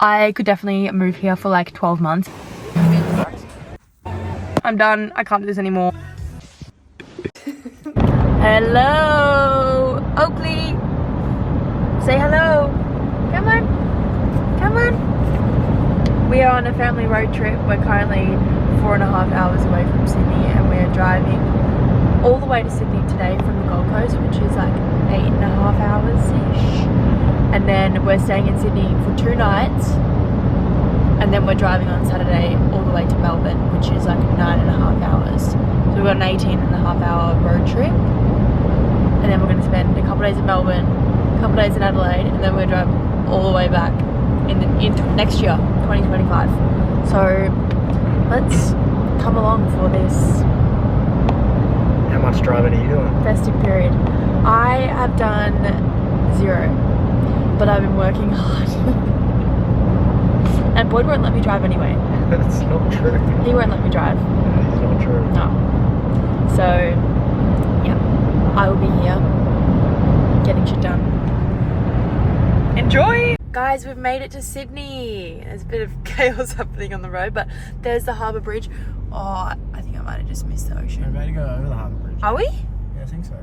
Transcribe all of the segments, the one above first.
I could definitely move here for like 12 months. I'm done. I can't do this anymore. Hello, Oakley. Say hello. Come on. Come on. We are on a family road trip. We're currently 4.5 hours away from Sydney, and we're driving all the way to Sydney today from the Gold Coast, which is like 8.5 hours-ish. And then we're staying in Sydney for 2 nights. And then we're driving on Saturday all the way to Melbourne, which is like 9.5 hours. So we've got an 18.5 hour road trip. And then we're going to spend a couple days in Melbourne, a couple days in Adelaide, and then we're going to drive all the way back in next year, 2025. So let's come along for this. How much driving are you doing? Festive period. I have done 0, but I've been working hard. And Boyd won't let me drive anyway. That's not true. He won't let me drive. It's not true. No. So, yeah, I will be here getting shit done. Enjoy! Guys, we've made it to Sydney. There's a bit of chaos happening on the road, but there's the harbour bridge. Oh, I think I might have just missed the ocean. We're about to go over the harbour bridge. Are we? Yeah, I think so.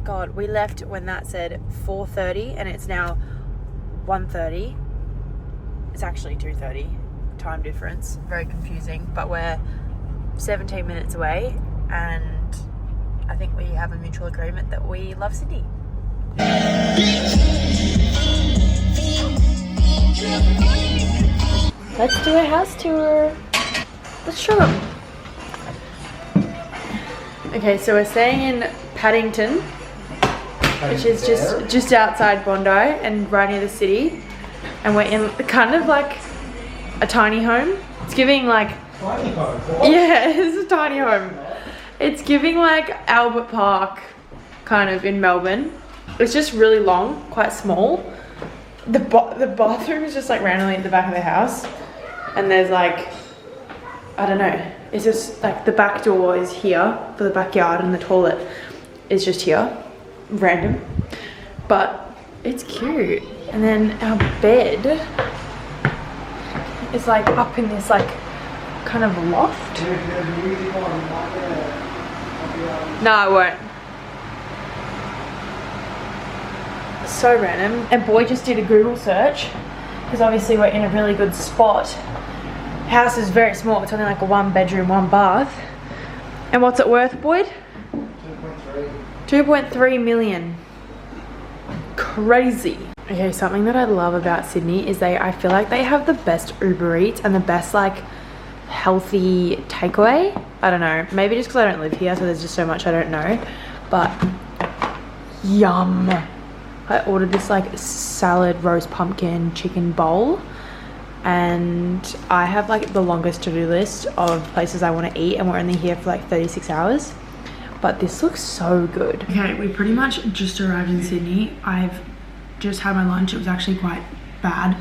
God, we left when that said 4:30 and it's now 1:30. It's actually 2:30. Time difference. Very confusing, but we're 17 minutes away, and I think we have a mutual agreement that we love Sydney. Let's do a house tour. Let's show them. Okay, so we're staying in Paddington, which is just outside Bondi and right near the city, and we're in kind of like a tiny home. It's giving like Tiny home? yeah, it's a tiny home. It's giving like Albert Park kind of in Melbourne. It's just really long, quite small. The bathroom is just like randomly at the back of the house, and there's like, I don't know, it's just like the back door is here for the backyard and the toilet is just here. Random, but it's cute. And then our bed is like up in this like kind of loft. No, I won't. So random. And Boy just did a Google search because obviously we're in a really good spot. House is very small. It's only like a 1 bedroom, 1 bath. And what's it worth, Boyd? 2.3 million. Crazy. Okay, something that I love about Sydney is I feel like they have the best Uber Eats and the best like healthy takeaway. I don't know, maybe just because I don't live here, so there's just so much I don't know, but yum. I ordered this like salad roast pumpkin chicken bowl, and I have like the longest to-do list of places I want to eat, and we're only here for like 36 hours. But this looks so good. Okay, we pretty much just arrived in Sydney. I've just had my lunch. It was actually quite bad,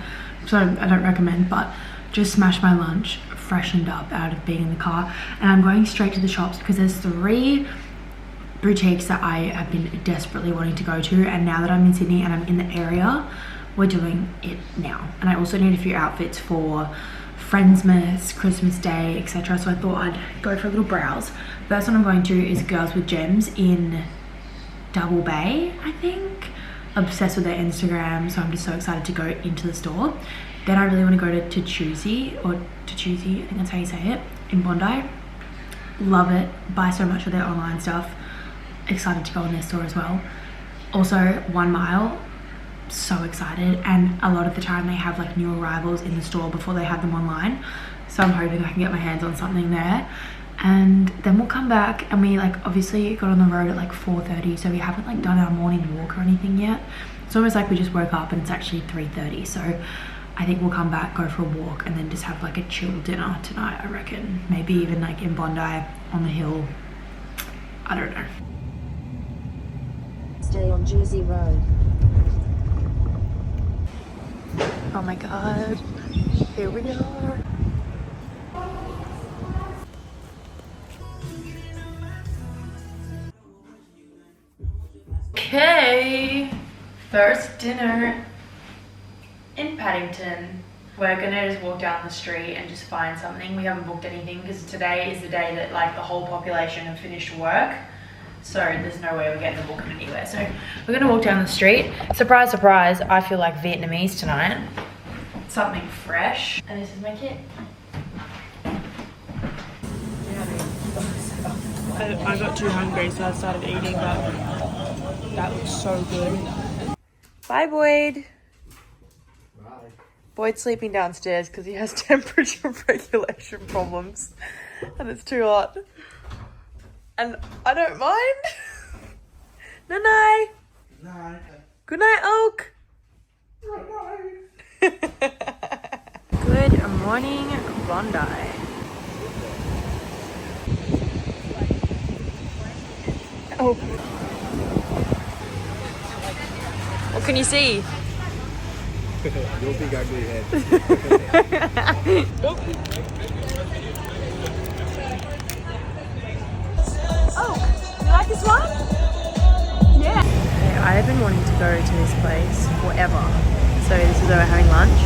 so I don't recommend, but just smashed my lunch, freshened up out of being in the car, and I'm going straight to the shops because there's 3 boutiques that I have been desperately wanting to go to, and now that I'm in Sydney and I'm in the area, we're doing it now. And I also need a few outfits for Friendsmas, Christmas Day, etc. So I thought I'd go for a little browse. First one I'm going to is Girls with Gems in Double Bay, I think. Obsessed with their Instagram, so I'm just so excited to go into the store. Then I really want to go to Tuchusey, I think that's how you say it, in Bondi. Love it. Buy so much of their online stuff. Excited to go in their store as well. Also, 1 Mile. So excited, and a lot of the time they have like new arrivals in the store before they have them online, so I'm hoping I can get my hands on something there. And then we'll come back, and we like obviously got on the road at like 4:30, so we haven't like done our morning walk or anything yet. It's almost like we just woke up and it's actually 3:30, so I think we'll come back, go for a walk, and then just have like a chill dinner tonight, I reckon. Maybe even like in Bondi on the hill, I don't know. Stay on Jersey Road. Oh my god, here we are. Okay, first dinner. Paddington. We're gonna just walk down the street and just find something. We haven't booked anything because today is the day that like the whole population have finished work. So there's no way we're getting to book them anywhere. So we're gonna walk down the street. Surprise, surprise, I feel like Vietnamese tonight. Something fresh. And this is my kit. I got too hungry, so I started eating, but that looks so good. Bye, Boyd. Bye. Boyd's sleeping downstairs because he has temperature regulation problems and it's too hot. And I don't mind. Night-night. Night. Good night, Oak. Good morning, Bondi. Oh. What can you see? Your big ugly head. Oh, you like this one? Yeah. I have been wanting to go to this place forever. So this is where we're having lunch.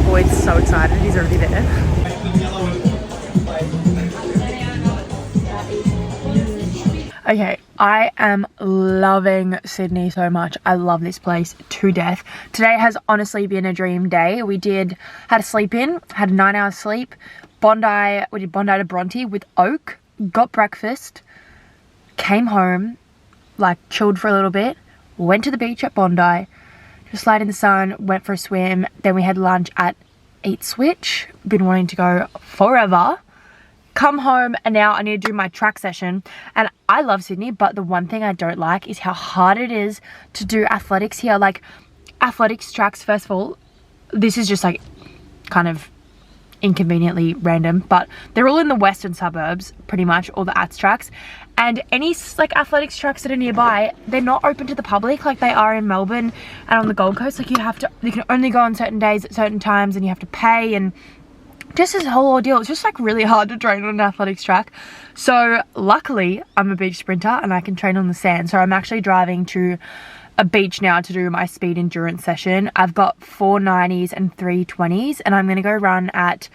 Boyd's so excited, he's already there. Okay, I am loving Sydney so much. I love this place to death. Today has honestly been a dream day. We had a sleep in, had a 9-hour sleep. We did Bondi to Bronte with Oak, got breakfast, came home, like chilled for a little bit, went to the beach at Bondi, just laid in the sun, went for a swim. Then we had lunch at Eat Switch. Been wanting to go forever. Come home and now I need to do my track session. And I love Sydney, but the one thing I don't like is how hard it is to do athletics here. Like athletics tracks, first of all, this is just like kind of inconveniently random, but they're all in the western suburbs, pretty much all the ATS tracks. And any like athletics tracks that are nearby, they're not open to the public like they are in Melbourne and on the Gold Coast. Like you can only go on certain days at certain times and you have to pay, and just this whole ordeal. It's just like really hard to train on an athletics track. So luckily I'm a beach sprinter and I can train on the sand. So I'm actually driving to a beach now to do my speed endurance session. I've got 490s and 320s and I'm going to go run at,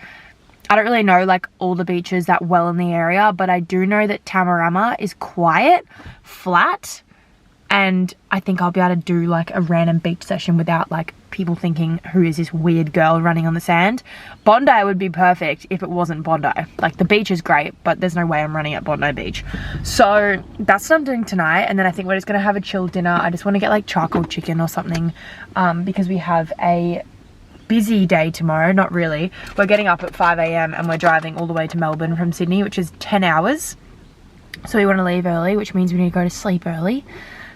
I don't really know like all the beaches that well in the area, but I do know that Tamarama is quiet, flat, and I think I'll be able to do like a random beach session without like people thinking, who is this weird girl running on the sand? Bondi would be perfect if it wasn't Bondi. Like the beach is great, but there's no way I'm running at Bondi Beach. So that's what I'm doing tonight. And then I think we're just gonna have a chill dinner. I just want to get like charcoal chicken or something because we have a busy day tomorrow. Not really. We're getting up at 5 a.m. and we're driving all the way to Melbourne from Sydney, which is 10 hours. So we want to leave early, which means we need to go to sleep early.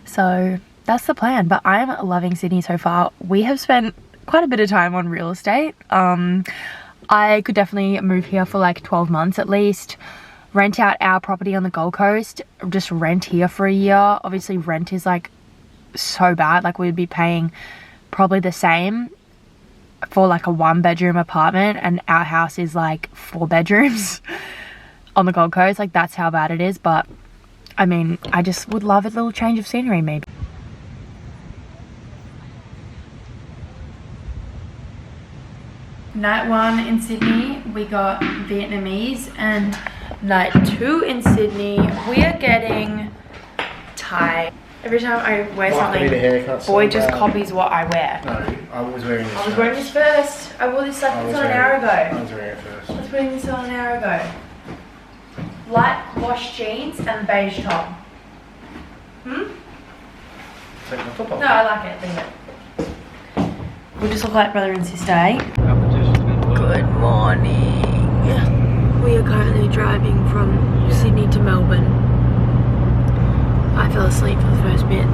So that's the plan. But I'm loving Sydney so far. We have spent quite a bit of time on real estate. I could definitely move here for like 12 months at least, rent out our property on the Gold Coast, just rent here for a year. Obviously rent is like so bad. Like we'd be paying probably the same for like a 1-bedroom apartment, and our house is like 4 bedrooms on the Gold Coast. Like that's how bad it is. But I mean, I just would love a little change of scenery maybe. Night 1 in Sydney, we got Vietnamese, and night 2 in Sydney, we are getting Thai. Every time I wear something, Boy just copies what I wear. No, I was wearing this. I was wearing this first. I wore this like an hour ago. I was wearing it first. I was wearing this on an hour ago. Light wash jeans and beige top. Take my top off. No, I like it. Leave it. We just look like brother and sister, eh? Good morning. We are currently driving from Sydney to Melbourne. I fell asleep for the first bit.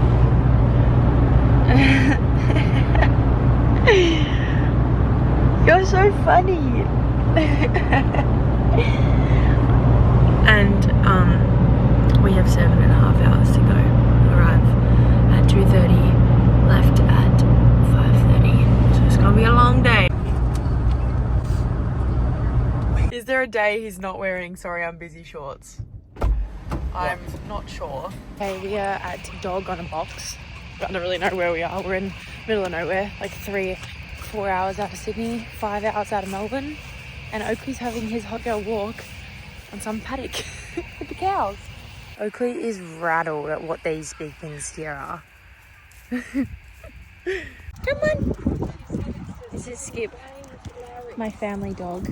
You're so funny. And we have 7.5 hours to go. Arrive at 2:30, left at 5:30. So it's gonna be a long day. Is there a day he's not wearing "sorry I'm busy" shorts? I'm not sure. Okay, we are at Dog on a Box. I don't really know where we are. We're in the middle of nowhere, like 3 4 hours out of Sydney, 5 hours out of Melbourne, and Oakley's having his hot girl walk on some paddock with the cows. Oakley is rattled at what these big things here are. Come on! This is Skip, my family dog,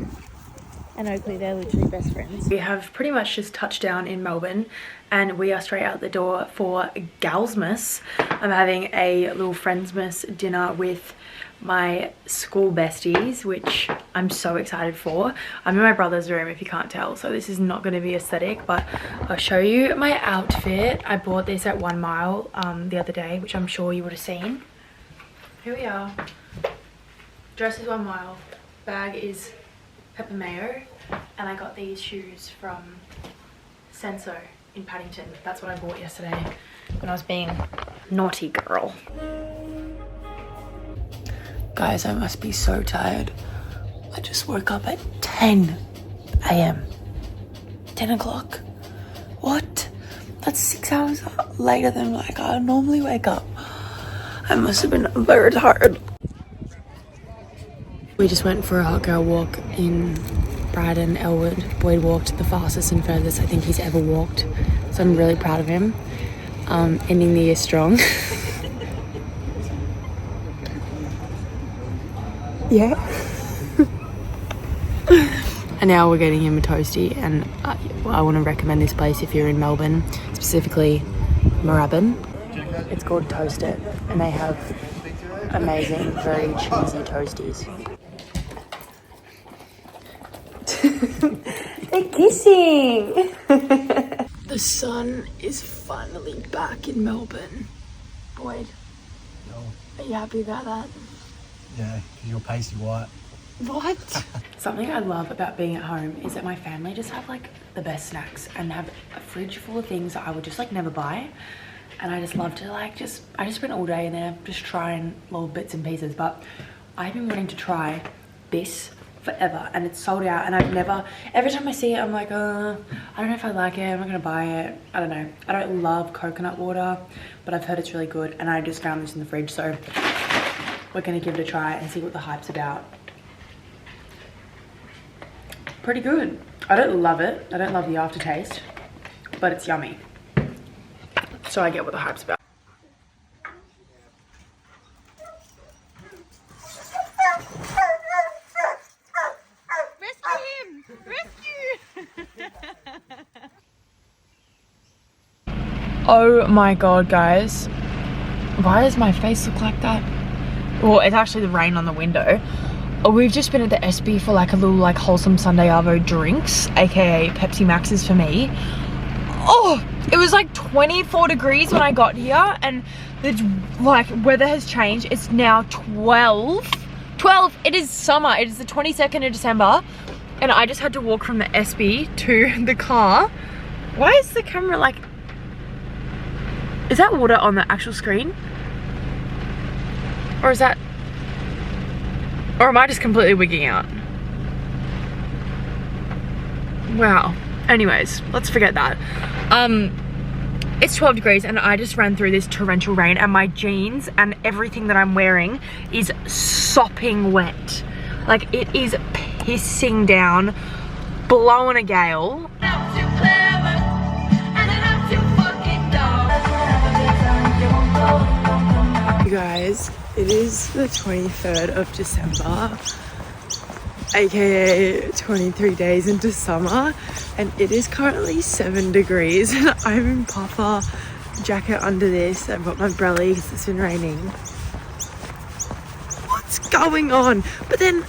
and Oakley, they're literally best friends. We have pretty much just touched down in Melbourne and we are straight out the door for xmas. I'm having a little friendsmas dinner with my school besties, which I'm so excited for. I'm in my brother's room if you can't tell, so this is not going to be aesthetic, but I'll show you my outfit. I bought this at 1 Mile the other day, which I'm sure you would have seen. Here we are. Dress is 1 Mile, bag is pepper mayo, and I got these shoes from Senso in Paddington. That's what I bought yesterday when I was being naughty girl. Guys, I must be so tired. I just woke up at 10 a.m. 10 o'clock. What? That's 6 hours later than like I normally wake up. I must have been very tired. We just went for a hot girl walk in Brighton, Elwood. Boyd walked the fastest and furthest I think he's ever walked. So I'm really proud of him. Ending the year strong. Yeah. And now we're getting him a toasty, and I want to recommend this place if you're in Melbourne, specifically Moorabbin. It's called Toast It, and they have amazing, very cheesy toasties. They're kissing! The sun is finally back in Melbourne. Boyd, are you happy about that? Yeah, you're pasty white. What? Something I love about being at home is that my family just have like the best snacks and have a fridge full of things that I would just like never buy. And I just love to like I just spend all day in there just trying little bits and pieces. But I've been wanting to try this forever and it's sold out, and I've never, every time I see it I'm like, I don't know if I like it, I'm not gonna buy it. I don't know. I don't love coconut water, but I've heard it's really good, and I just found this in the fridge, so we're gonna give it a try and see what the hype's about. Pretty good. I don't love it. I don't love the aftertaste, but it's yummy. So I get what the hype's about. Rescue him! Rescue! Oh my god, guys. Why does my face look like that? Well, it's actually the rain on the window. Oh, we've just been at the SB for like a little like wholesome Sunday Arvo drinks, aka Pepsi Maxes for me. Oh, it was like 24 degrees when I got here, and the like weather has changed. It's now 12. It is summer. It is the 22nd of December, and I just had to walk from the SB to the car. Why is the camera like, is that water on the actual screen? Or is that, or am I just completely wigging out? Wow. Anyways, let's forget that. It's 12 degrees and I just ran through this torrential rain, and my jeans and everything that I'm wearing is sopping wet. Like, it is pissing down, blowing a gale. You guys, it is the 23rd of December, aka 23 days into summer, and it is currently 7 degrees and I'm in puffer jacket under this. I've got my umbrella because it's been raining. What's going on? But then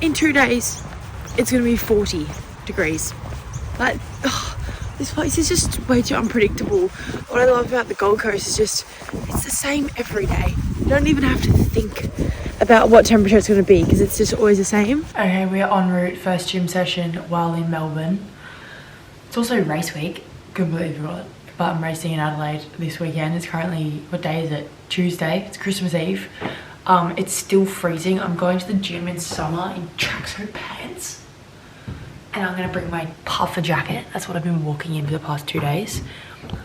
in 2 days it's gonna be 40 degrees. But this place is just way too unpredictable. What I love about the Gold Coast is just, it's the same every day. You don't even have to think about what temperature it's going to be because it's just always the same. Okay, we are en route, first gym session while in Melbourne. It's also race week, completely forgot, but I'm racing in Adelaide this weekend. It's currently, what day is it? Tuesday, it's Christmas Eve. It's still freezing. I'm going to the gym in summer in tracksuit pants. And I'm gonna bring my puffer jacket. That's what I've been walking in for the past 2 days.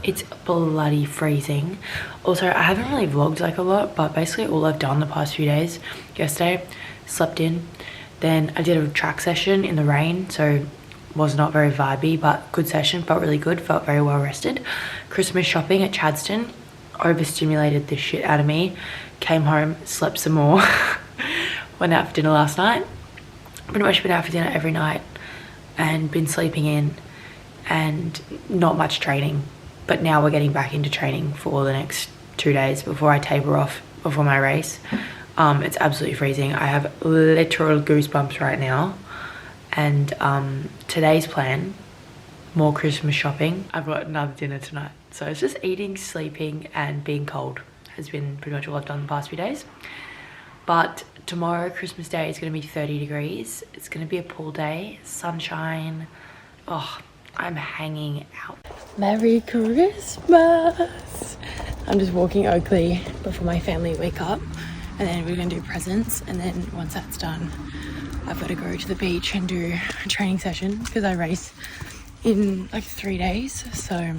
It's bloody freezing. Also, I haven't really vlogged like a lot, but basically all I've done the past few days, yesterday, slept in. Then I did a track session in the rain, so was not very vibey, but good session, felt really good, felt very well rested. Christmas shopping at Chadstone, overstimulated the shit out of me. Came home, slept some more, went out for dinner last night. Pretty much been out for dinner every night and been sleeping in and not much training. But now we're getting back into training for the next 2 days before I taper off before my race. It's absolutely freezing. I have literal goosebumps right now. And today's plan, more Christmas shopping. I've got another dinner tonight. So it's just eating, sleeping and being cold has been pretty much all I've done the past few days. But tomorrow, Christmas Day, is going to be 30 degrees. It's going to be a pool day, sunshine. Oh, I'm hanging out. Merry Christmas. I'm just walking Oakley before my family wake up. And then we're going to do presents. And then once that's done, I've got to go to the beach and do a training session because I race in like 3 days. So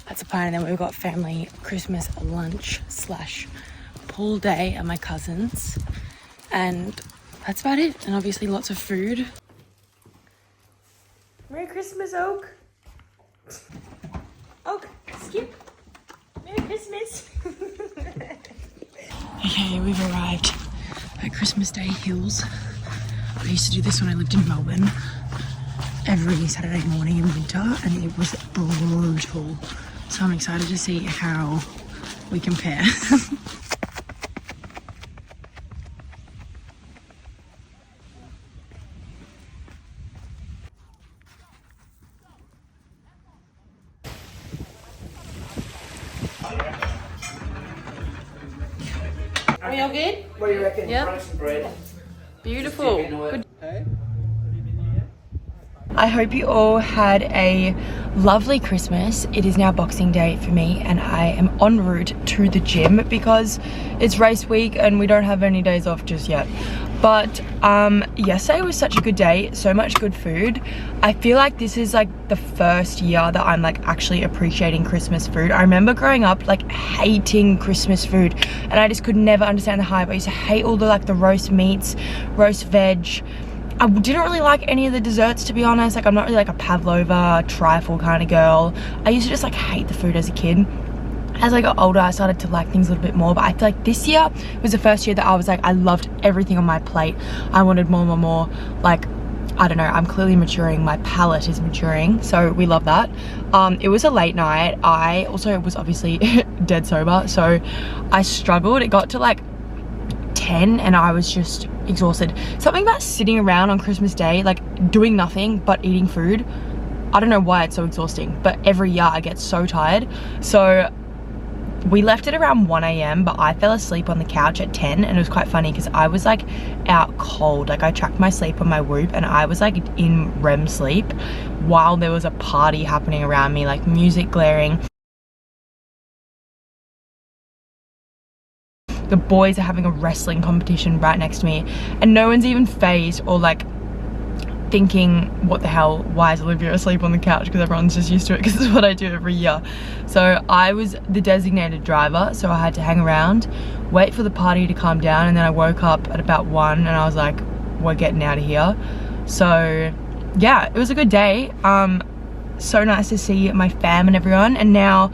that's the plan. And then we've got family Christmas lunch / pool day at my cousin's. And that's about it. And obviously lots of food. Merry Christmas, Oak. Oak, skip. Merry Christmas. Okay, we've arrived at Christmas Day Hills. I used to do this when I lived in Melbourne every Saturday morning in winter, and it was brutal. So I'm excited to see how we compare. Are we all good? What do you reckon? Yep. Crunch some bread. Beautiful. Good. Hey? I hope you all had a lovely Christmas. It is now Boxing Day for me and I am en route to the gym because it's race week and we don't have any days off just yet. But yesterday was such a good day, so much good food. I feel like this is like the first year that I'm like actually appreciating Christmas food. I remember growing up like hating Christmas food and I just could never understand the hype. I used to hate all the like the roast meats, roast veg. I didn't really like any of the desserts, to be honest. Like I'm not really like a pavlova, trifle kind of girl. I used to just like hate the food as a kid. As I got older, I started to like things a little bit more, but I feel like this year was the first year that I was like, I loved everything on my plate. I wanted more. Like, I don't know, I'm clearly maturing. My palate is maturing, so we love that. It was a late night. I also was obviously dead sober, so I struggled. It got to like 10 and I was just exhausted. Something about sitting around on Christmas Day, like doing nothing but eating food. I don't know why it's so exhausting, but every year I get so tired. So we left at around 1 AM, but I fell asleep on the couch at 10 and it was quite funny because I was like out cold. Like I tracked my sleep on my Whoop and I was like in REM sleep while there was a party happening around me, like music blaring. The boys are having a wrestling competition right next to me and no one's even phased or like thinking, what the hell, why is Olivia asleep on the couch? Because everyone's just used to it because it's what I do every year. So I was the designated driver, so I had to hang around, wait for the party to calm down, and then I woke up at about 1 and I was like, we're getting out of here. So yeah, it was a good day. So nice to see my fam and everyone. And now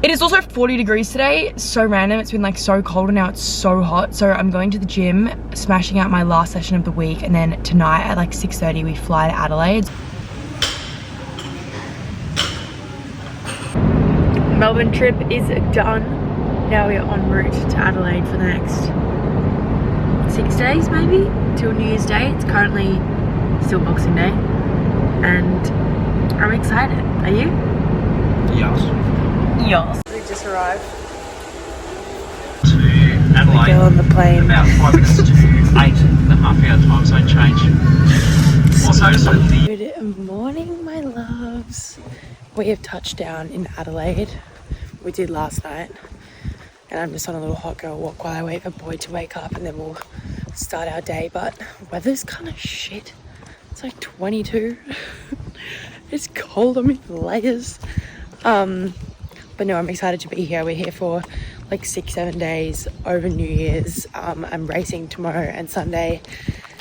it is also 40 degrees today. So random. It's been like so cold and now it's so hot. So I'm going to the gym, smashing out my last session of the week, and then tonight at like 6:30 we fly to Adelaide. Melbourne trip is done. Now we are en route to Adelaide for the next 6 days maybe till New Year's Day. It's currently still Boxing Day and I'm excited. Are you? Yes. Yes. We just arrived. To Adelaide. Girl on the plane. About 5 minutes to 8.5-hour time zone change. Also, Good morning, my loves. We have touched down in Adelaide. We did last night. And I'm just on a little hot girl walk while I wait for Boyd to wake up and then we'll start our day. But weather's kind of shit. It's like 22. It's cold. I'm in layers. But no, I'm excited to be here. We're here for like 6-7 days over New Year's. I'm racing tomorrow and Sunday,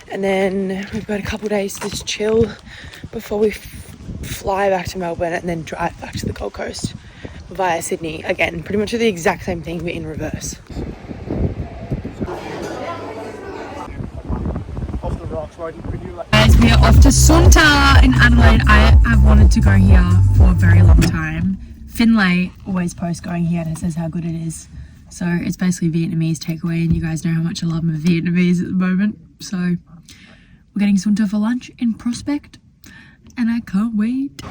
and then we've got a couple days to just chill before we fly back to Melbourne and then drive back to the Gold Coast via Sydney. Again, pretty much the exact same thing but in reverse. Guys, we are off to Sunta in Adelaide. I have wanted to go here for a very long time. Finlay always posts going here and it says how good it is. So it's basically Vietnamese takeaway, and you guys know how much I love my Vietnamese at the moment. So we're getting Sunta for lunch in Prospect and I can't wait.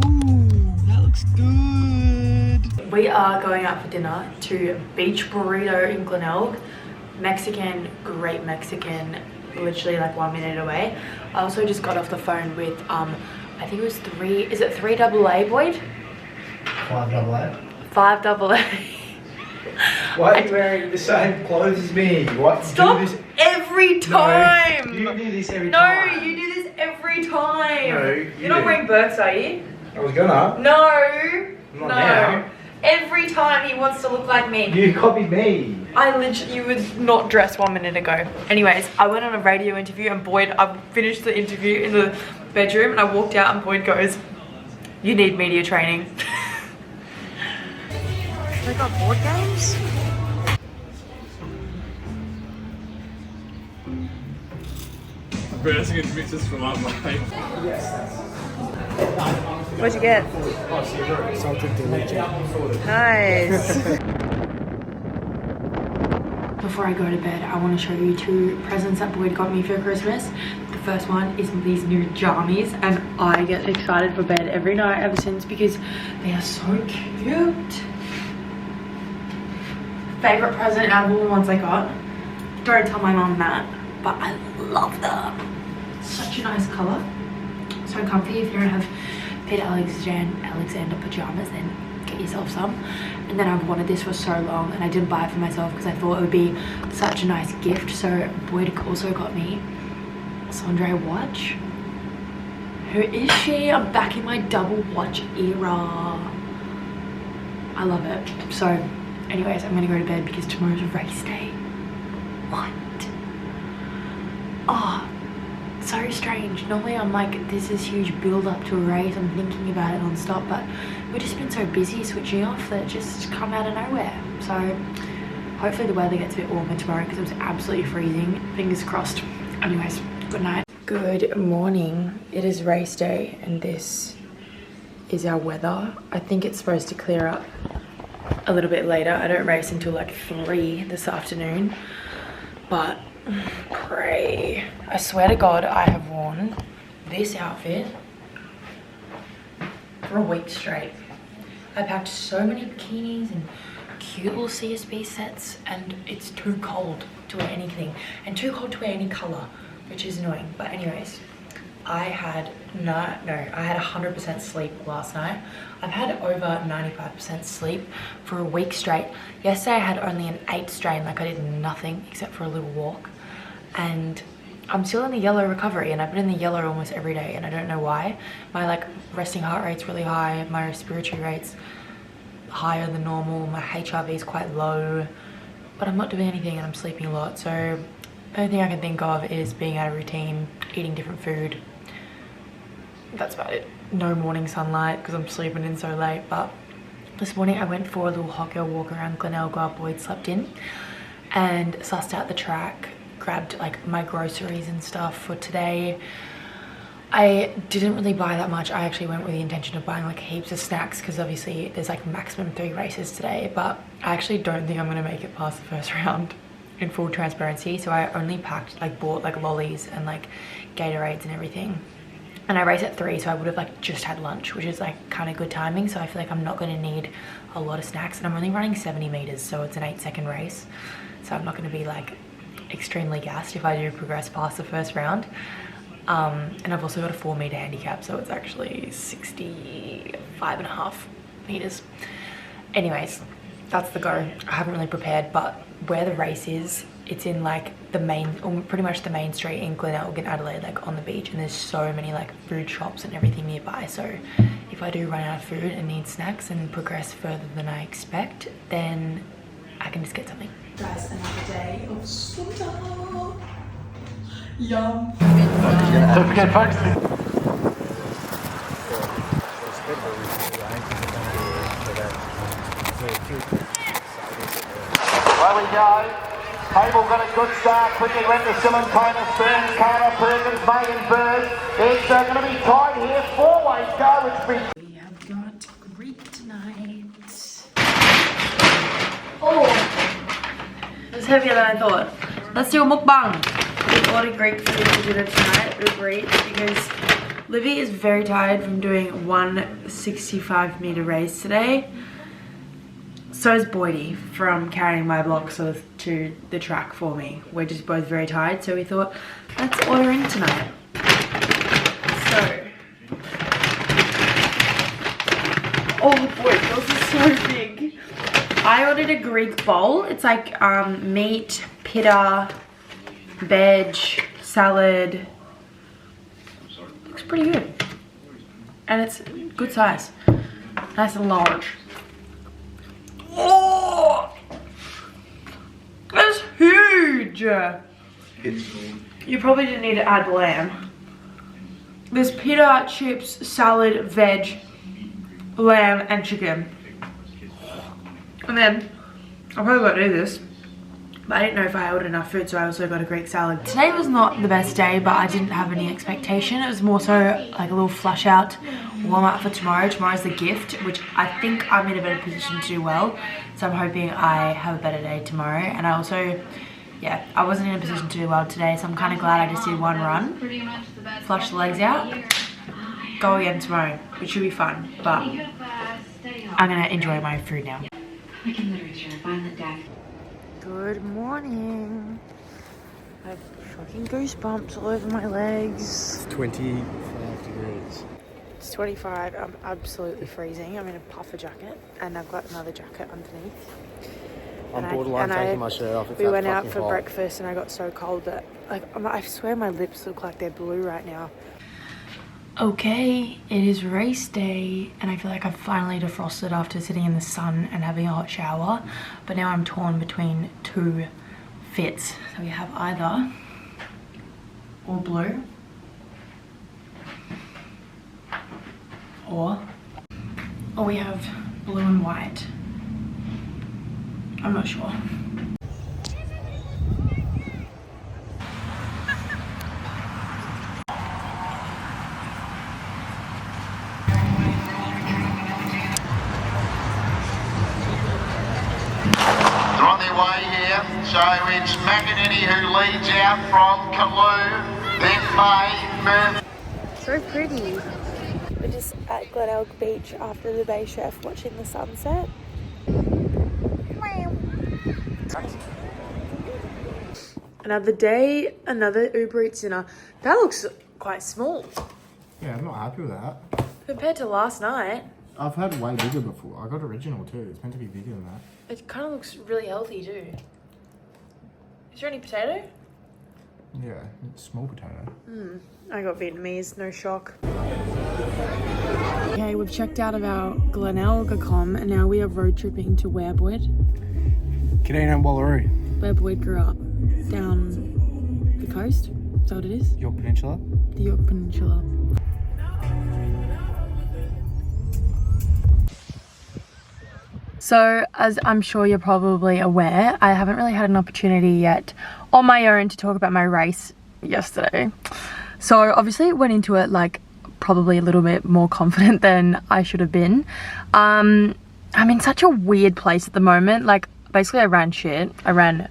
Ooh, that looks good. We are going out for dinner to Beach Burrito in Glenelg. Mexican, great Mexican, literally like 1 minute away. I also just got off the phone with I think it was 3 double A, Boyd? 5 double A. 5 double A. Why are you wearing the same clothes as me? What? Stop do this every time! No, you do this every time. No, you do this every time. No, You're not wearing Birks, are you? I was gonna. No. Not now. Every time he wants to look like me. You copied me. You was not dressed 1 minute ago. Anyways, I went on a radio interview and Boyd, I finished the interview in the bedroom and I walked out and Boyd goes, "You need media training." They got board games? Reversing into mixes from my What'd you get? Nice. Before I go to bed, I want to show you 2 presents that Boyd got me for Christmas. The first one is these new jammies, and I get excited for bed every night ever since because they are so cute. Favorite present out of all the ones I got. Don't tell my mom that, but I love them. Such a nice color. So comfy. If you don't have Peter Alexander pajamas, then get yourself some. And then I've wanted this for so long and I didn't buy it for myself because I thought it would be such a nice gift. So Boyd also got me Sondre watch. Who is she? I'm back in my double watch era. I love it. So anyways, I'm gonna go to bed because tomorrow's a race day. What? Oh, so strange. Normally I'm like, this is huge build up to a race. I'm thinking about it non-stop, but we've just been so busy switching off that it just come out of nowhere. So hopefully the weather gets a bit warmer tomorrow because it was absolutely freezing. Fingers crossed. Anyways, good night. Good morning. It is race day and this is our weather. I think it's supposed to clear up a little bit later. I don't race until like 3 this afternoon, but pray. I swear to God, I have worn this outfit for a week straight. I packed so many bikinis and cute little CSB sets, and it's too cold to wear anything and too cold to wear any color, which is annoying. But anyways, I had 100% sleep last night. I've had over 95% sleep for a week straight. Yesterday I had only an 8 strain, like I did nothing except for a little walk. And I'm still in the yellow recovery, and I've been in the yellow almost every day, and I don't know why. My like resting heart rate's really high, my respiratory rate's higher than normal, my HRV is quite low, but I'm not doing anything and I'm sleeping a lot. So the only thing I can think of is being out of routine, eating different food. That's about it. No morning sunlight because I'm sleeping in so late. But this morning I went for a little hot girl walk around Glenelg while Boyd slept in and sussed out the track, grabbed like my groceries and stuff for today. I didn't really buy that much. I actually went with the intention of buying like heaps of snacks because obviously there's like maximum 3 races today, but I actually don't think I'm gonna make it past the first round, in full transparency. So I only bought like lollies and like Gatorades and everything. And I race at 3, so I would have like just had lunch, which is like kind of good timing. So I feel like I'm not gonna need a lot of snacks, and I'm only running 70 meters, so it's an 8-second race. So I'm not gonna be like extremely gassed if I do progress past the first round. And I've also got a 4-meter handicap, so it's actually 65.5 meters. Anyways, that's the go. I haven't really prepared, but where the race is, it's in like the main, or pretty much the main street in Glenelg in Adelaide, like on the beach, and there's so many like food shops and everything nearby. So if I do run out of food and need snacks and progress further than I expect, then I can just get something. Guys, another day of Sunta. Yum. Don't forget, folks. There we go. Cable got a good start. Quickly went to Simontina, Stearns, Carter, Perkins, Megan Bird. It's going to be tight here. 4 ways go. We have got Greek tonight. Oh, it's heavier than I thought. Let's do a mukbang. We ordered Greek food for dinner tonight, Uber Eats, because Livy is very tired from doing one 65-meter race today. So is Boydie from carrying my blocks to the track for me. We're just both very tired, so we thought, let's order in tonight. So, oh boy, those are so big. I ordered a Greek bowl. It's like meat, pita, veg, salad. Looks pretty good. And it's good size. Nice and large. Oh! That's huge! You probably didn't need to add lamb. There's pita, chips, salad, veg, lamb, and chicken. And then, I probably won't do this, but I didn't know if I ordered enough food, so I also got a Greek salad. Today was not the best day, but I didn't have any expectation. It was more so like a little flush out, warm up for tomorrow. Tomorrow's the gift, which I think I'm in a better position to do well. So I'm hoping I have a better day tomorrow. And I also, yeah, I wasn't in a position to do well today, so I'm kind of glad I just did one run, flush the legs out, go again tomorrow, which should be fun. But I'm gonna enjoy my food now. Good morning. I have fucking goosebumps all over my legs. It's 25 degrees. It's 25. I'm absolutely freezing. I'm in a puffer jacket and I've got another jacket underneath. I'm borderline taking my shirt off. It's we that went out fucking for hot. breakfast and I got so cold that I swear my lips look like they're blue right now. Okay, it is race day and I feel like I've finally defrosted after sitting in the sun and having a hot shower, but now I'm torn between two fits. So we have either all blue or we have blue and white. I'm not sure. So it's McInerney who leads out from Calloo, then May, Murphy. So pretty. We're just at Glenelg Beach after the Bay Chef watching the sunset. Another day, another Uber Eats dinner. That looks quite small Yeah, I'm not happy with that. compared to last night. I've had way bigger before. I got original too. It's meant to be bigger than that. It kind of looks really healthy too. Is there any potato? Yeah, it's small potato. I got Vietnamese, no shock. Okay, we've checked out of our Glenelg and now we are road tripping to where, Boyd? Kadina and Wallaroo. Where Boyd grew up. Down the coast? Is that what it is? York Peninsula. The York Peninsula. So, as I'm sure you're probably aware, I haven't really had an opportunity yet on my own to talk about my race yesterday. So, obviously went into it like probably a little bit more confident than I should have been. I'm in such a weird place at the moment. Like, basically I ran shit. I ran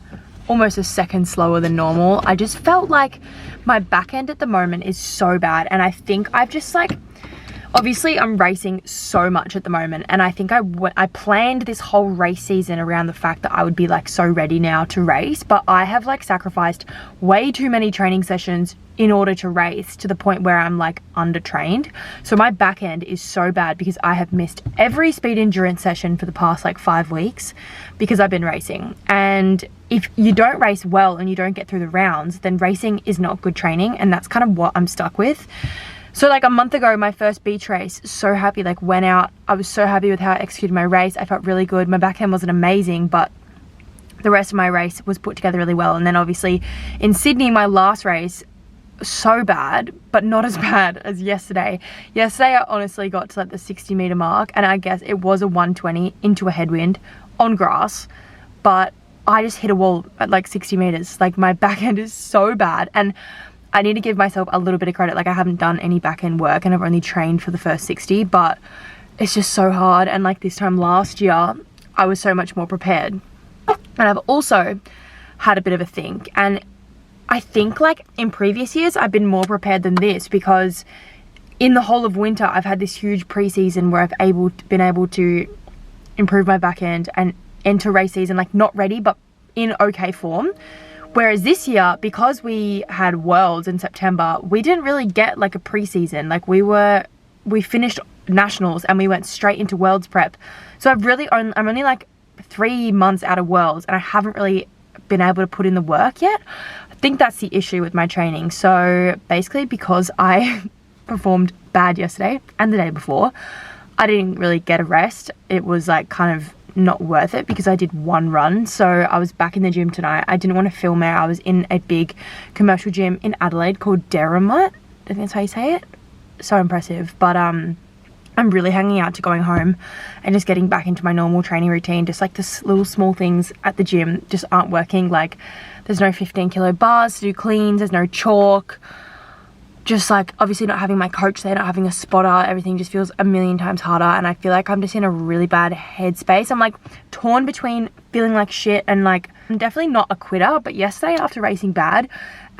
almost a second slower than normal. I just felt like my back end at the moment is so bad, and I think I've just like obviously I'm racing so much at the moment, and I think I planned this whole race season around the fact that I would be like so ready now to race, but I have like sacrificed way too many training sessions in order to race, to the point where I'm like undertrained. So my back end is so bad because I have missed every speed endurance session for the past like 5 weeks because I've been racing. And if you don't race well and you don't get through the rounds, then racing is not good training, and that's kind of what I'm stuck with. So like a month ago, my first beach race, so happy, like went out. I was so happy with how I executed my race. I felt really good. My backhand wasn't amazing, but the rest of my race was put together really well. And then obviously in Sydney, my last race, so bad, but not as bad as yesterday. Yesterday, I honestly got to like the 60 meter mark, and I guess it was a 120 into a headwind on grass, but I just hit a wall at like 60 meters. Like my backhand is so bad, and I need to give myself a little bit of credit. Like I haven't done any back-end work and I've only trained for the first 60, but it's just so hard. And like this time last year, I was so much more prepared. And I've also had a bit of a think. And I think like in previous years, I've been more prepared than this, because in the whole of winter, I've had this huge preseason where I've been able to improve my back-end and enter race season, like not ready, but in okay form. Whereas this year, because we had Worlds in September, we didn't really get like a preseason. Like we finished Nationals and we went straight into Worlds prep. So I'm only like 3 months out of Worlds, and I haven't really been able to put in the work yet. I think that's the issue with my training. So basically, because I performed bad yesterday and the day before, I didn't really get a rest. It was like kind of not worth it because I did one run. So I was back in the gym tonight. I didn't want to film it. I was in a big commercial gym in Adelaide called Derrimut. I think that's how you say it. So impressive. But I'm really hanging out to going home and just getting back into my normal training routine. Just like the little small things at the gym just aren't working. Like there's no 15 kilo bars to do cleans. There's no chalk. Just like obviously not having my coach there, not having a spotter, everything just feels a million times harder. And I feel like I'm just in a really bad headspace. I'm like torn between feeling like shit and like I'm definitely not a quitter. But yesterday, after racing bad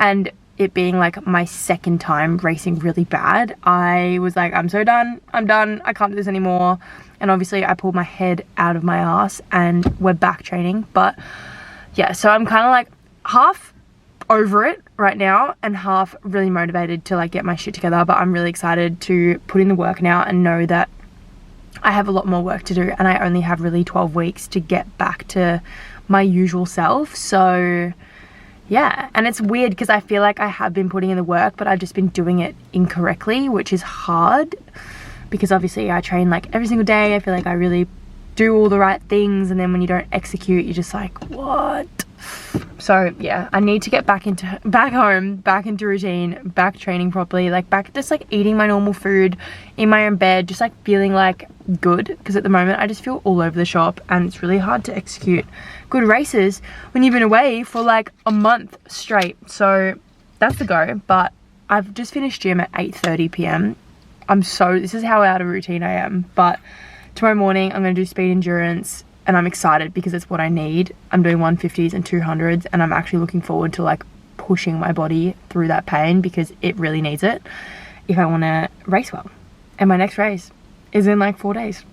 and it being like my second time racing really bad, I was like, I'm so done. I'm done. I can't do this anymore. And obviously I pulled my head out of my ass and we're back training. But yeah, so I'm kind of like half over it right now and half really motivated to like get my shit together. But I'm really excited to put in the work now and know that I have a lot more work to do, and I only have really 12 weeks to get back to my usual self. So yeah, and it's weird because I feel like I have been putting in the work, but I've just been doing it incorrectly, which is hard because obviously I train like every single day. I feel like I really do all the right things, and then when you don't execute, you're just like, what? So yeah, I need to get back home, back into routine, back training properly, like back just like eating my normal food in my own bed, just like feeling like good, because at the moment I just feel all over the shop and it's really hard to execute good races when you've been away for like a month straight. So that's the go. But I've just finished gym at 8:30 p.m. This is how out of routine I am. But tomorrow morning I'm going to do speed endurance, and I'm excited because it's what I need. I'm doing 150s and 200s, and I'm actually looking forward to like pushing my body through that pain because it really needs it if I want to race well. And my next race is in like 4 days.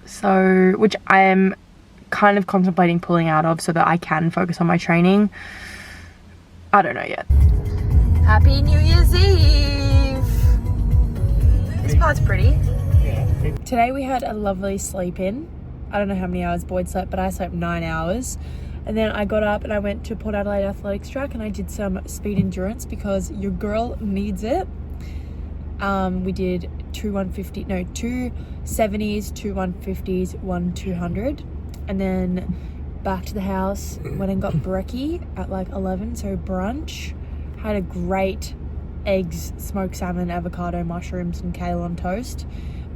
So, which I am kind of contemplating pulling out of so that I can focus on my training. I don't know yet. Happy New Year's Eve! This part's pretty. Today we had a lovely sleep in. I don't know how many hours Boyd slept, but I slept 9 hours. And then I got up and I went to Port Adelaide Athletics Track and I did some speed endurance because your girl needs it. We did two 70s, two 150s, one 200. And then back to the house, went and got brekkie at like 11, so brunch. Had a great eggs, smoked salmon, avocado, mushrooms and kale on toast.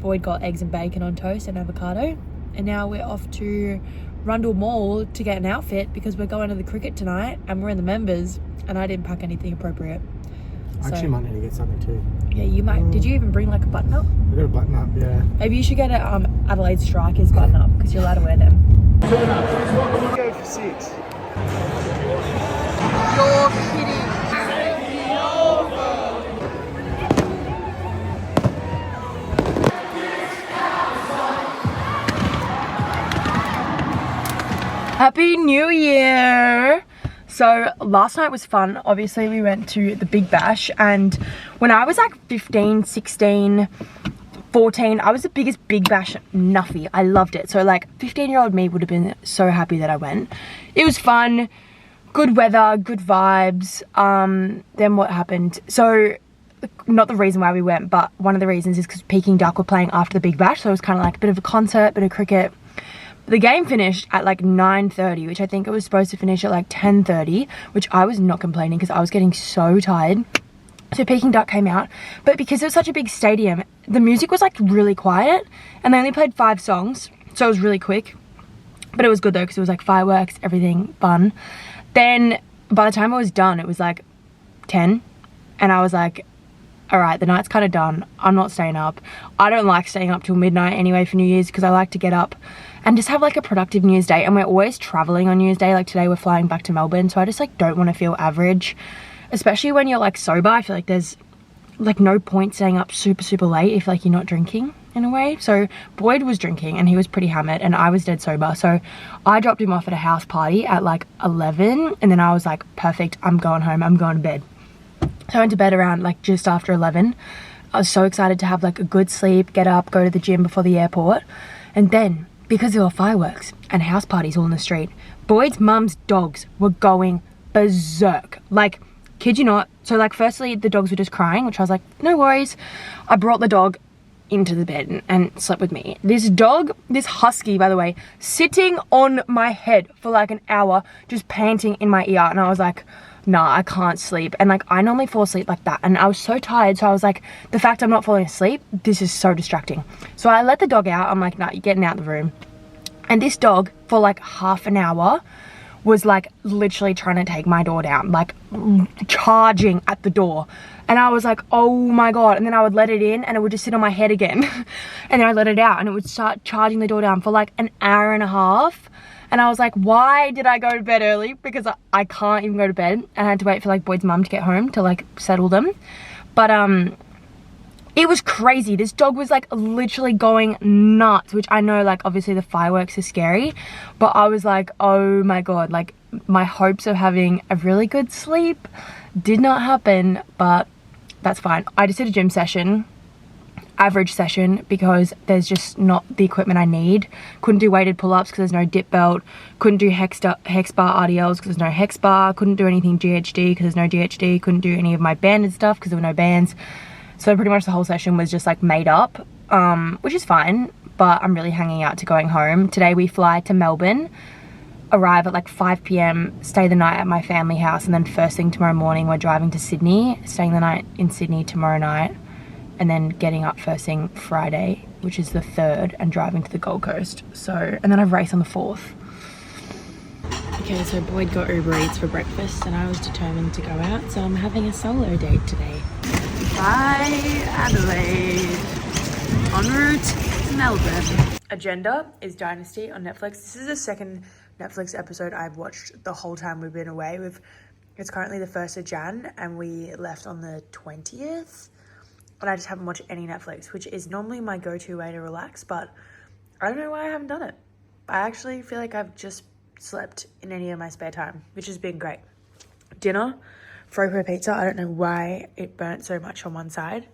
Boyd got eggs and bacon on toast and avocado. And now we're off to Rundle Mall to get an outfit because we're going to the cricket tonight and we're in the members, and I didn't pack anything appropriate. I actually might need to get something too. Yeah, you might. Did you even bring like a button up? I got a button up, yeah. Maybe you should get a Adelaide Strikers button up because you're allowed to wear them. Go for 6. You're kidding. Happy New Year! So last night was fun. Obviously we went to the Big Bash, and when I was like 15, 16, 14, I was the biggest Big Bash nuffy. I loved it. So like 15-year-old me would have been so happy that I went. It was fun, good weather, good vibes. Then what happened? So not the reason why we went, but one of the reasons is because Peking Duck were playing after the Big Bash, so it was kind of like a bit of a concert, bit of cricket. The game finished at like 9:30, which I think it was supposed to finish at like 10:30, which I was not complaining because I was getting so tired. So Peking Duck came out, but because it was such a big stadium, the music was like really quiet, and they only played 5 songs, so it was really quick. But it was good though, because it was like fireworks, everything fun. Then by the time I was done, it was like 10, and I was like, all right, the night's kind of done. I'm not staying up. I don't like staying up till midnight anyway for New Year's, because I like to get up and just have like a productive New Year's Day. And we're always traveling on New Year's Day. Like today we're flying back to Melbourne, so I just like don't want to feel average, especially when you're like sober. I feel like there's like no point staying up super late if like you're not drinking in a way. So Boyd was drinking and he was pretty hammered, and I was dead sober, so I dropped him off at a house party at like 11, and then I was like, perfect, I'm going home, I'm going to bed. So I went to bed around like just after 11. I was so excited to have like a good sleep, get up, go to the gym before the airport. And then, because there were fireworks and house parties all in the street, Boyd's mum's dogs were going berserk. Like, kid you not. So like firstly the dogs were just crying, which I was like, no worries. I brought the dog into the bed and slept with me. This dog, this husky by the way, sitting on my head for like an hour, just panting in my ear, and I was like, nah, I can't sleep. And like I normally fall asleep like that, and I was so tired, so I was like, the fact I'm not falling asleep, this is so distracting. So I let the dog out. I'm like, nah, you're getting out of the room. And this dog for like half an hour was like literally trying to take my door down, like charging at the door. And I was like, oh my god. And then I would let it in and it would just sit on my head again. And then I let it out and it would start charging the door down for like an hour and a half. And I was like, why did I go to bed early? Because I can't even go to bed. And I had to wait for like Boyd's mum to get home to like settle them. But it was crazy. This dog was like literally going nuts, which I know like obviously the fireworks are scary, but I was like, oh my god, like my hopes of having a really good sleep did not happen, but that's fine. I just did a gym session, average session, because there's just not the equipment I need. Couldn't do weighted pull-ups because there's no dip belt. Couldn't do hex bar RDLs because there's no hex bar. Couldn't do anything GHD because there's no GHD. Couldn't do any of my banded stuff because there were no bands. So pretty much the whole session was just like made up, which is fine, but I'm really hanging out to going home. Today we fly to Melbourne, arrive at like 5 p.m, stay the night at my family house, and then first thing tomorrow morning we're driving to Sydney, staying the night in Sydney tomorrow night, and then getting up first thing Friday, which is the 3rd, and driving to the Gold Coast. So, and then I race on the 4th. Okay, so Boyd got Uber Eats for breakfast and I was determined to go out, so I'm having a solo date today. Bye, Adelaide. En route to Melbourne. Agenda is Dynasty on Netflix. This is the second Netflix episode I've watched the whole time we've been away. It's currently the 1st of Jan and we left on the 20th. And I just haven't watched any Netflix, which is normally my go-to way to relax, but I don't know why I haven't done it. I actually feel like I've just slept in any of my spare time, which has been great. Dinner, Fropo pizza. I don't know why it burnt so much on one side.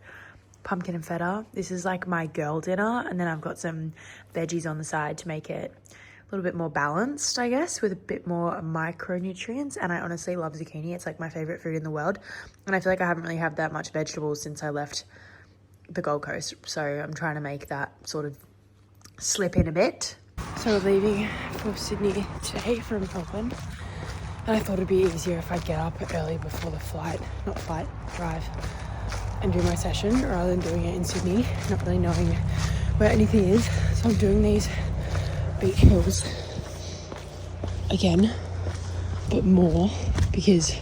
Pumpkin and feta. This is like my girl dinner, and then I've got some veggies on the side to make it a little bit more balanced, I guess, with a bit more micronutrients. And I honestly love zucchini. It's like my favorite food in the world, and I feel like I haven't really had that much vegetables since I left the Gold Coast, so I'm trying to make that sort of slip in a bit. So we're leaving for Sydney today from Melbourne, and I thought it'd be easier if I get up early before the drive, and do my session rather than doing it in Sydney, not really knowing where anything is. So I'm doing these beach hills again, but more because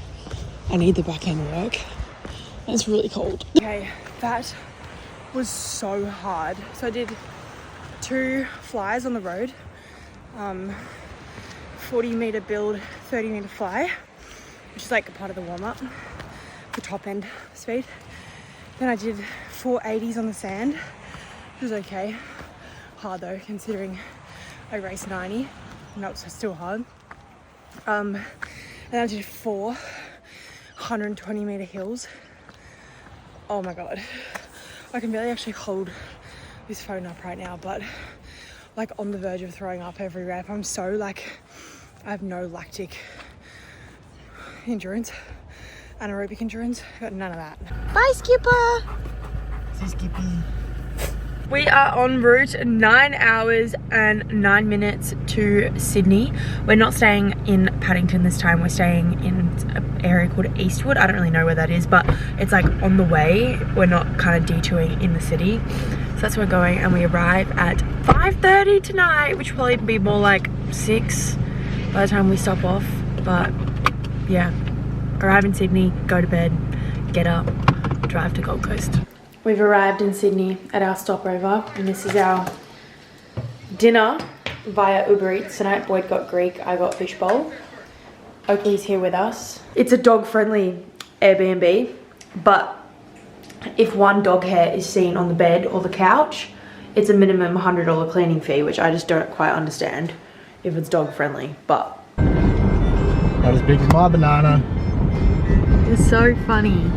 I need the back end work and it's really cold. Okay, that was so hard. So I did 2 flies on the road, 40 meter build, 30 meter fly, which is like a part of the warm-up for top end speed. Then I did 4 80s on the sand, which was okay. Hard though, considering I raced 90, and that was still hard. And I did 4 120-meter hills. Oh my god, I can barely actually hold this phone up right now, but like on the verge of throwing up every rep. I'm so like, I have no lactic endurance, anaerobic endurance, got none of that. Bye, Skipper. See, Skippy. We are en route 9 hours and 9 minutes to Sydney. We're not staying in Paddington this time. We're staying in an area called Eastwood. I don't really know where that is, but it's like on the way. We're not kind of detouring in the city. So that's where we're going, and we arrive at 5:30 tonight, which will probably be more like 6 by the time we stop off. But yeah, arrive in Sydney, go to bed, get up, drive to Gold Coast. We've arrived in Sydney at our stopover, and this is our dinner via Uber Eats. Tonight Boyd got Greek, I got fishbowl. Oakley's here with us. It's a dog-friendly Airbnb, but if one dog hair is seen on the bed or the couch, it's a minimum $100 cleaning fee, which I just don't quite understand if it's dog-friendly, but... Not as big as my banana. It's so funny.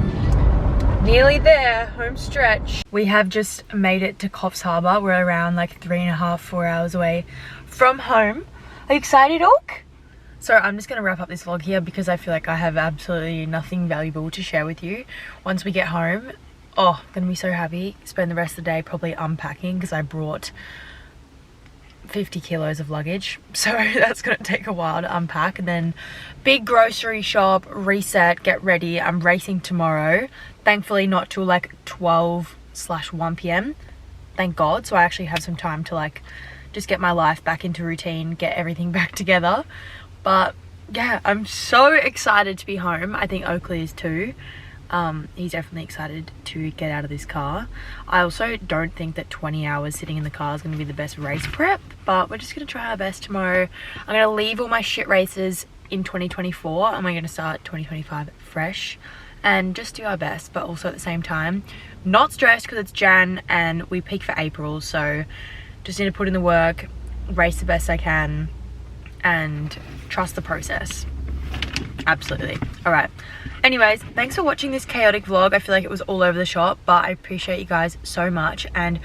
Nearly there, home stretch. We have just made it to Coffs Harbour. We're around like 3.5, 4 hours away from home. Are you excited, Oak? So I'm just gonna wrap up this vlog here because I feel like I have absolutely nothing valuable to share with you. Once we get home, oh, I'm gonna be so happy. Spend the rest of the day probably unpacking because I brought 50 kilos of luggage, so that's gonna take a while to unpack, and then big grocery shop, reset, get ready. I'm racing tomorrow, thankfully not till like 12/1 p.m. thank god, so I actually have some time to like just get my life back into routine, get everything back together. But yeah, I'm so excited to be home. I think Oakley is too. He's definitely excited to get out of this car. I also don't think that 20 hours sitting in the car is going to be the best race prep, but we're just going to try our best tomorrow. I'm going to leave all my shit races in 2024 and we're going to start 2025 fresh and just do our best, but also at the same time not stressed because it's Jan and we peak for April, so just need to put in the work, race the best I can and trust the process. Absolutely. All right, anyways, thanks for watching this chaotic vlog. I feel like it was all over the shop, but I appreciate you guys so much, and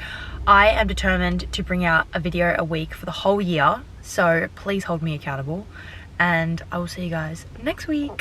I am determined to bring out a video a week for the whole year, so please hold me accountable, and I will see you guys next week.